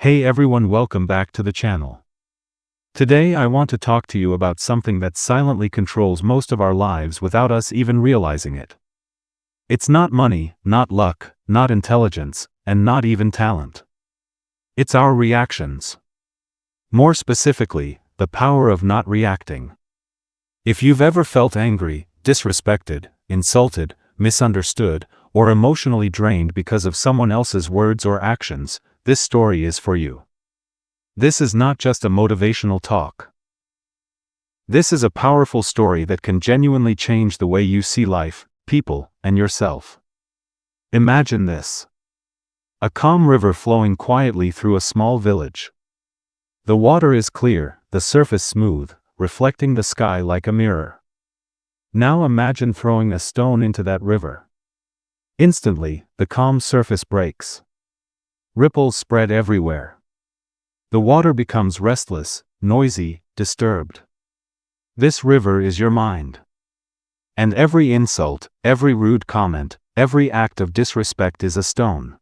Hey everyone, welcome back to the channel. Today I want to talk to you about something that silently controls most of our lives without us even realizing it. It's not money, not luck, not intelligence, and not even talent. It's our reactions. More specifically, the power of not reacting. If you've ever felt angry, disrespected, insulted, misunderstood, or emotionally drained because of someone else's words or actions, this story is for you. This is not just a motivational talk. This is a powerful story that can genuinely change the way you see life, people, and yourself. Imagine this. A calm river flowing quietly through a small village. The water is clear, the surface smooth, reflecting the sky like a mirror. Now imagine throwing a stone into that river. Instantly, the calm surface breaks. Ripples spread everywhere. The water becomes restless, noisy, disturbed. This river is your mind. And every insult, every rude comment, every act of disrespect is a stone.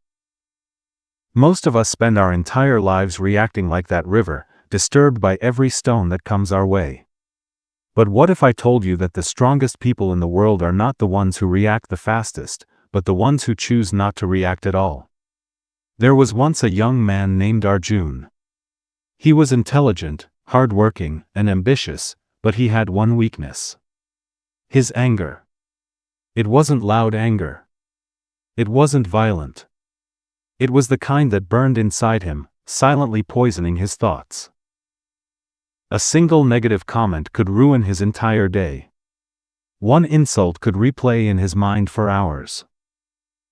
Most of us spend our entire lives reacting like that river, disturbed by every stone that comes our way. But what if I told you that the strongest people in the world are not the ones who react the fastest, but the ones who choose not to react at all? There was once a young man named Arjun. He was intelligent, hardworking, and ambitious, but he had one weakness. His anger. It wasn't loud anger. It wasn't violent. It was the kind that burned inside him, silently poisoning his thoughts. A single negative comment could ruin his entire day. One insult could replay in his mind for hours.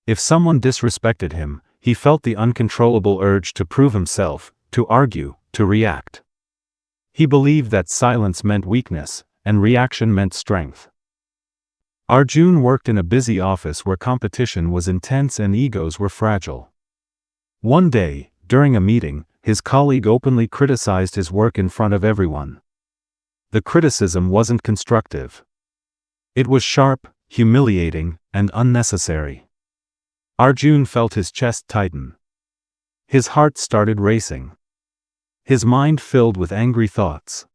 If someone disrespected him, he felt the uncontrollable urge to prove himself, to argue, to react. He believed that silence meant weakness, and reaction meant strength. Arjun worked in a busy office where competition was intense and egos were fragile. One day, during a meeting, his colleague openly criticized his work in front of everyone. The criticism wasn't constructive. It was sharp, humiliating, and unnecessary. Arjun felt his chest tighten. His heart started racing. His mind filled with angry thoughts.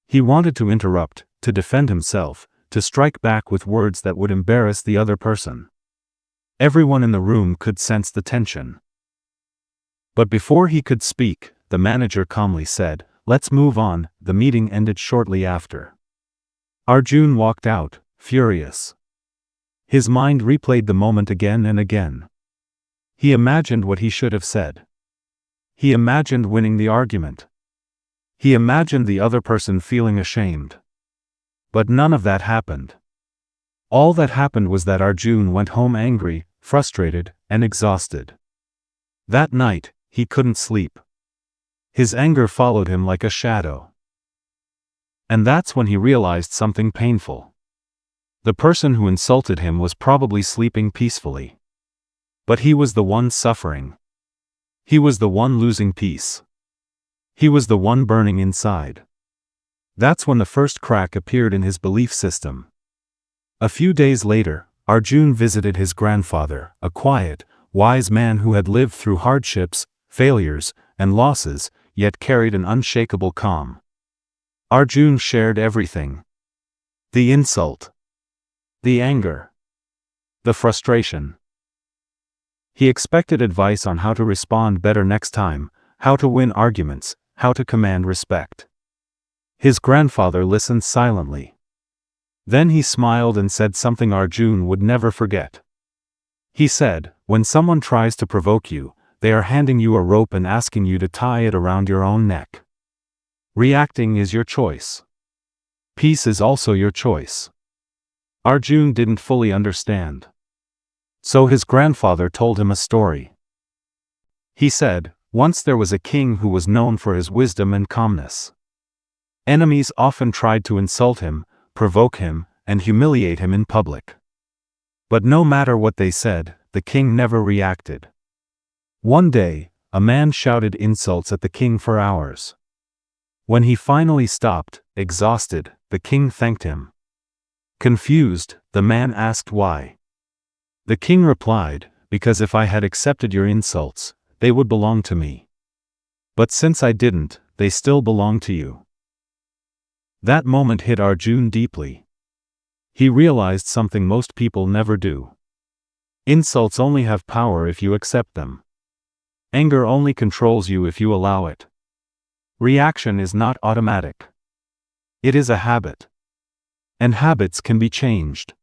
He wanted to interrupt, to defend himself, to strike back with words that would embarrass the other person. Everyone in the room could sense the tension. But before he could speak, the manager calmly said, "Let's move on." The meeting ended shortly after. Arjun walked out, furious. His mind replayed the moment again and again. He imagined what he should have said. He imagined winning the argument. He imagined the other person feeling ashamed. But none of that happened. All that happened was that Arjun went home angry, frustrated, and exhausted. That night, he couldn't sleep. His anger followed him like a shadow. And that's when he realized something painful. The person who insulted him was probably sleeping peacefully. But he was the one suffering. He was the one losing peace. He was the one burning inside. That's when the first crack appeared in his belief system. A few days later, Arjun visited his grandfather, a quiet, wise man who had lived through hardships, failures, and losses, yet carried an unshakable calm. Arjun shared everything. The insult. The anger. The frustration. He expected advice on how to respond better next time, how to win arguments, how to command respect. His grandfather listened silently. Then he smiled and said something Arjun would never forget. He said, "When someone tries to provoke you, they are handing you a rope and asking you to tie it around your own neck. Reacting is your choice. Peace is also your choice." Arjun didn't fully understand. So his grandfather told him a story. He said, "Once there was a king who was known for his wisdom and calmness. Enemies often tried to insult him, provoke him, and humiliate him in public. But no matter what they said, the king never reacted. One day, a man shouted insults at the king for hours. When he finally stopped, exhausted, the king thanked him. Confused, the man asked why. The king replied, "Because if I had accepted your insults, they would belong to me. But since I didn't, they still belong to you. That moment hit Arjun deeply. He realized something most people never do. Insults only have power if you accept them. Anger only controls you if you allow it. Reaction is not automatic. It is a habit. And habits can be changed.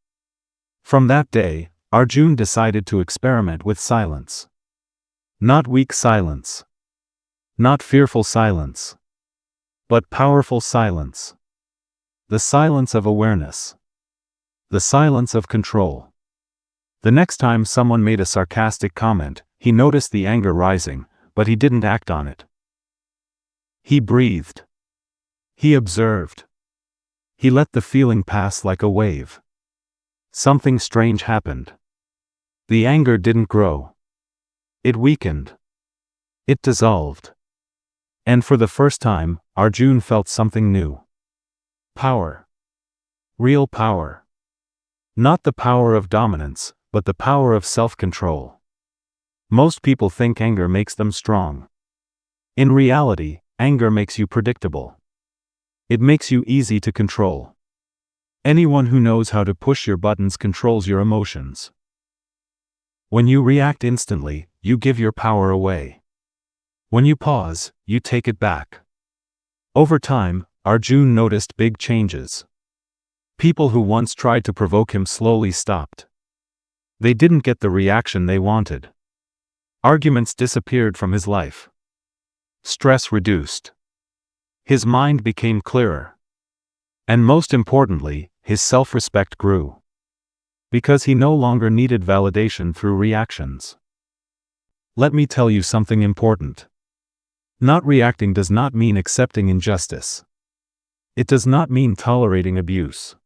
From that day, Arjun decided to experiment with silence. Not weak silence. Not fearful silence. But powerful silence. The silence of awareness. The silence of control. The next time someone made a sarcastic comment, he noticed the anger rising, but he didn't act on it. He breathed. He observed. He let the feeling pass like a wave. Something strange happened. The anger didn't grow. It weakened. It dissolved. And for the first time, Arjun felt something new. Power. Real power. Not the power of dominance, but the power of self-control. Most people think anger makes them strong. In reality, anger makes you predictable. It makes you easy to control. Anyone who knows how to push your buttons controls your emotions. When you react instantly, you give your power away. When you pause, you take it back. Over time, Arjun noticed big changes. People who once tried to provoke him slowly stopped. They didn't get the reaction they wanted. Arguments disappeared from his life. Stress reduced. His mind became clearer. And most importantly, his self-respect grew. Because he no longer needed validation through reactions. Let me tell you something important. Not reacting does not mean accepting injustice. It does not mean tolerating abuse.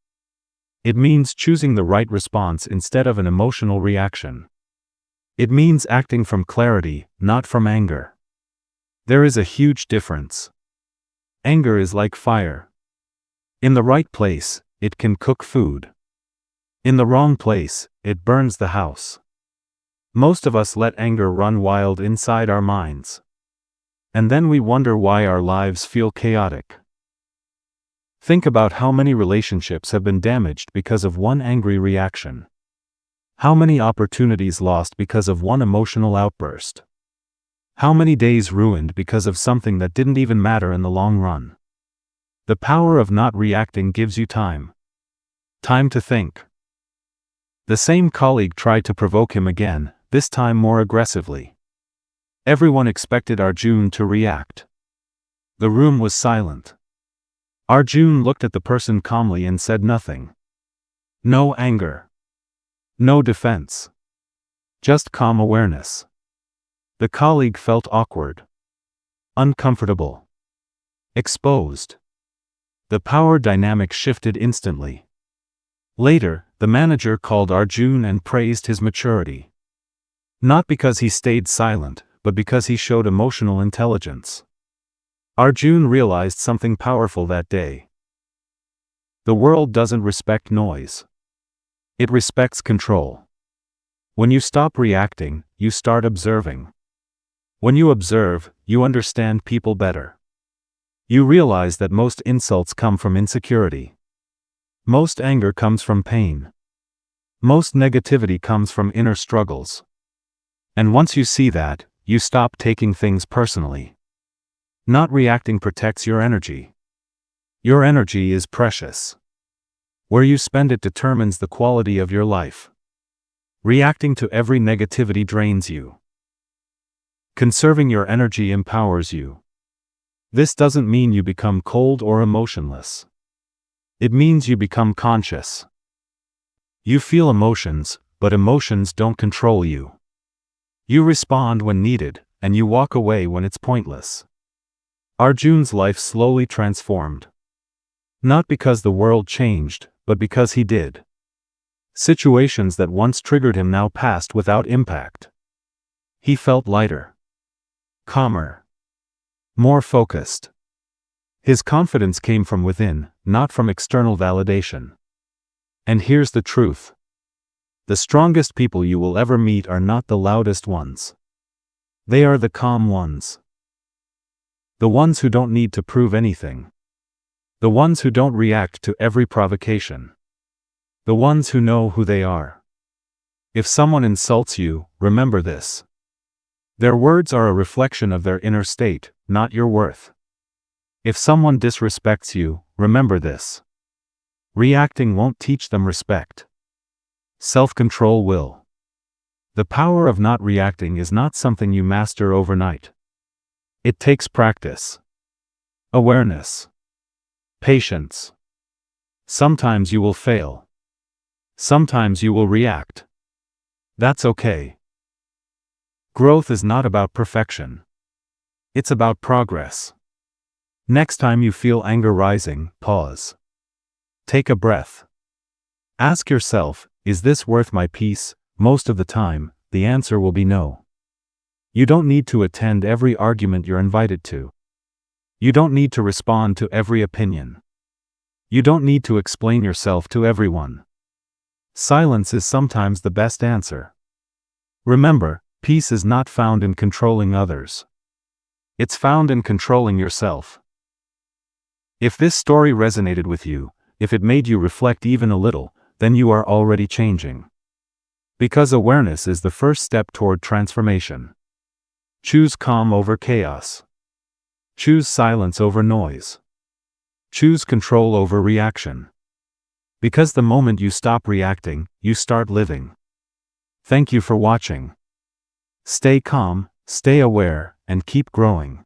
It means choosing the right response instead of an emotional reaction. It means acting from clarity, not from anger. There is a huge difference. Anger is like fire. In the right place, it can cook food. In the wrong place, it burns the house. Most of us let anger run wild inside our minds. And then we wonder why our lives feel chaotic. Think about how many relationships have been damaged because of one angry reaction. How many opportunities lost because of one emotional outburst. How many days ruined because of something that didn't even matter in the long run. The power of not reacting gives you time. Time to think. The same colleague tried to provoke him again, this time more aggressively. Everyone expected Arjun to react. The room was silent. Arjun looked at the person calmly and said nothing. No anger. No defense. Just calm awareness. The colleague felt awkward. Uncomfortable. Exposed. The power dynamic shifted instantly. Later, the manager called Arjun and praised his maturity. Not because he stayed silent, but because he showed emotional intelligence. Arjun realized something powerful that day. The world doesn't respect noise. It respects control. When you stop reacting, you start observing. When you observe, you understand people better. You realize that most insults come from insecurity. Most anger comes from pain. Most negativity comes from inner struggles. And once you see that, you stop taking things personally. Not reacting protects your energy. Your energy is precious. Where you spend it determines the quality of your life. Reacting to every negativity drains you. Conserving your energy empowers you. This doesn't mean you become cold or emotionless. It means you become conscious. You feel emotions, but emotions don't control you. You respond when needed, and you walk away when it's pointless. Arjun's life slowly transformed. Not because the world changed, but because he did. Situations that once triggered him now passed without impact. He felt lighter. Calmer. More focused. His confidence came from within, not from external validation. And here's the truth. The strongest people you will ever meet are not the loudest ones. They are the calm ones. The ones who don't need to prove anything. The ones who don't react to every provocation. The ones who know who they are. If someone insults you, remember this. Their words are a reflection of their inner state, not your worth. If someone disrespects you, remember this. Reacting won't teach them respect. Self-control will. The power of not reacting is not something you master overnight. It takes practice. Awareness. Patience. Sometimes you will fail. Sometimes you will react. That's okay. Growth is not about perfection. It's about progress. Next time you feel anger rising, pause. Take a breath. Ask yourself, is this worth my peace? Most of the time, the answer will be no. You don't need to attend every argument you're invited to. You don't need to respond to every opinion. You don't need to explain yourself to everyone. Silence is sometimes the best answer. Remember, peace is not found in controlling others. It's found in controlling yourself. If this story resonated with you, if it made you reflect even a little, then you are already changing. Because awareness is the first step toward transformation. Choose calm over chaos. Choose silence over noise. Choose control over reaction. Because the moment you stop reacting, you start living. Thank you for watching. Stay calm, stay aware, and keep growing.